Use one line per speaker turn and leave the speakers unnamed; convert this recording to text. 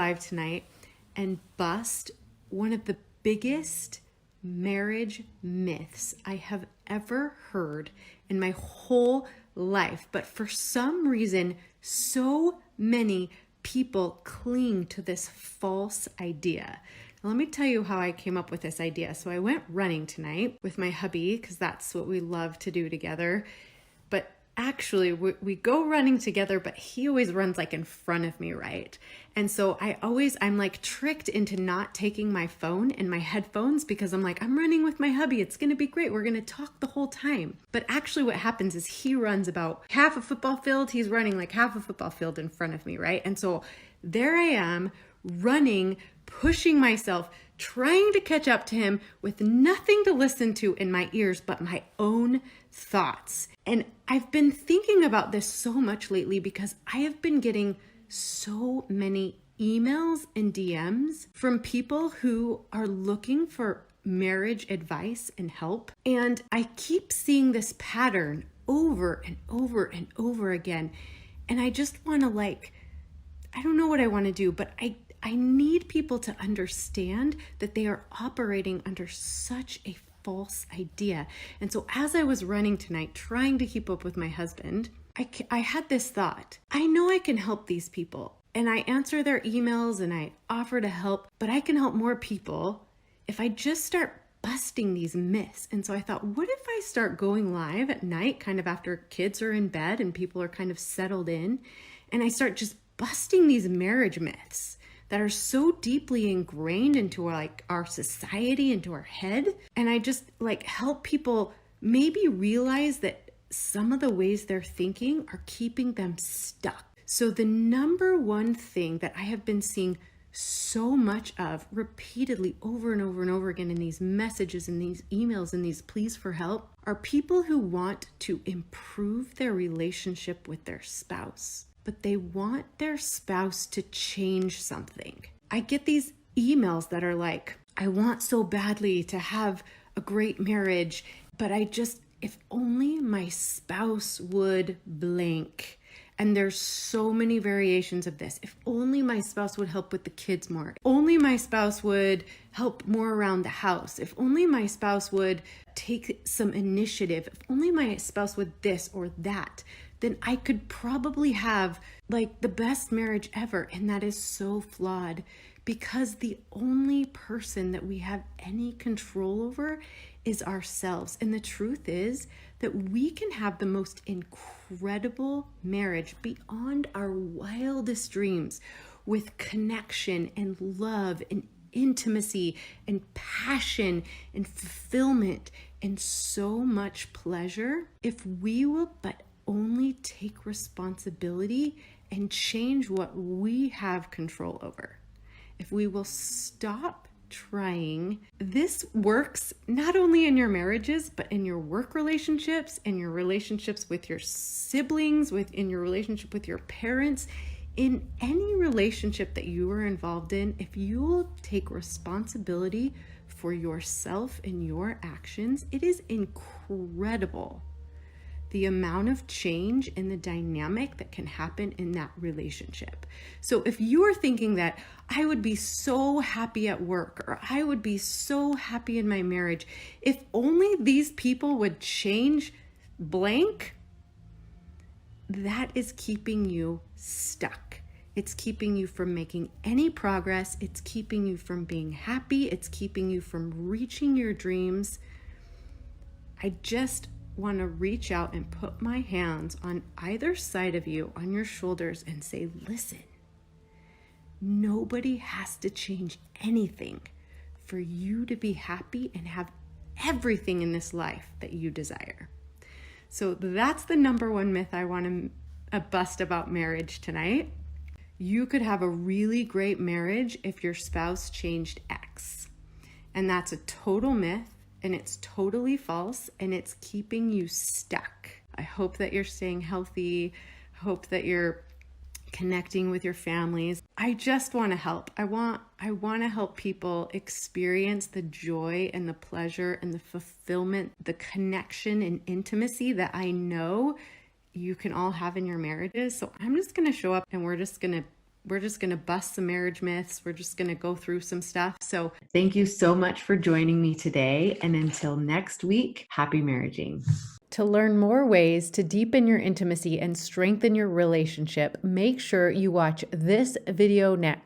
live tonight and bust one of the biggest marriage myths I have ever heard in my whole life. But for some reason, so many people cling to this false idea. Now, let me tell you how I came up with this idea. So I went running tonight with my hubby because that's what we love to do together. But actually, we go running together, but he always runs like in front of me, right? And so I'm like tricked into not taking my phone and my headphones because I'm like, I'm running with my hubby. It's going to be great. We're going to talk the whole time. But actually what happens is he runs about half a football field. He's running like half a football field in front of me, right? And so there I am running, pushing myself, trying to catch up to him with nothing to listen to in my ears but my own thoughts. And I've been thinking about this so much lately because I have been getting so many emails and DMs from people who are looking for marriage advice and help. And I keep seeing this pattern over and over and over again. And I just want to I don't know what I want to do, but I need people to understand that they are operating under such a false idea. And so as I was running tonight, trying to keep up with my husband, I had this thought. I know I can help these people and I answer their emails and I offer to help, but I can help more people if I just start busting these myths. And so I thought, what if I start going live at night, kind of after kids are in bed and people are kind of settled in, and I start just busting these marriage myths that are so deeply ingrained into our society, into our head. And I just help people maybe realize that some of the ways they're thinking are keeping them stuck. So the number one thing that I have been seeing so much of repeatedly over and over and over again in these messages and these emails and these pleas for help are people who want to improve their relationship with their spouse, but they want their spouse to change something. I get these emails that are like, I want so badly to have a great marriage, but if only my spouse would blank. And there's so many variations of this. If only my spouse would help with the kids more. If only my spouse would help more around the house. If only my spouse would take some initiative. If only my spouse would this or that, then I could probably have the best marriage ever. And that is so flawed because the only person that we have any control over is ourselves. And the truth is that we can have the most incredible marriage beyond our wildest dreams with connection and love and intimacy and passion and fulfillment and so much pleasure if we will but only take responsibility and change what we have control over. If we will stop trying. This works not only in your marriages, but in your work relationships, in your relationships with your siblings, in your relationship with your parents, in any relationship that you are involved in. If you will take responsibility for yourself and your actions, it is incredible the amount of change in the dynamic that can happen in that relationship. So if you are thinking that I would be so happy at work or I would be so happy in my marriage, if only these people would change blank, that is keeping you stuck. It's keeping you from making any progress. It's keeping you from being happy. It's keeping you from reaching your dreams. I just want to reach out and put my hands on either side of you, on your shoulders, and say, listen, nobody has to change anything for you to be happy and have everything in this life that you desire. So that's the number one myth I want to bust about marriage tonight. You could have a really great marriage if your spouse changed X. And that's a total myth. And it's totally false, and it's keeping you stuck. I hope that you're staying healthy. I hope that you're connecting with your families. I just want to help. I want to help people experience the joy and the pleasure and the fulfillment, the connection and intimacy that I know you can all have in your marriages. So I'm just going to show up and we're just going to we're just going to bust some marriage myths. We're just going to go through some stuff. So thank you so much for joining me today. And until next week, happy marriaging. To learn more ways to deepen your intimacy and strengthen your relationship, make sure you watch this video next.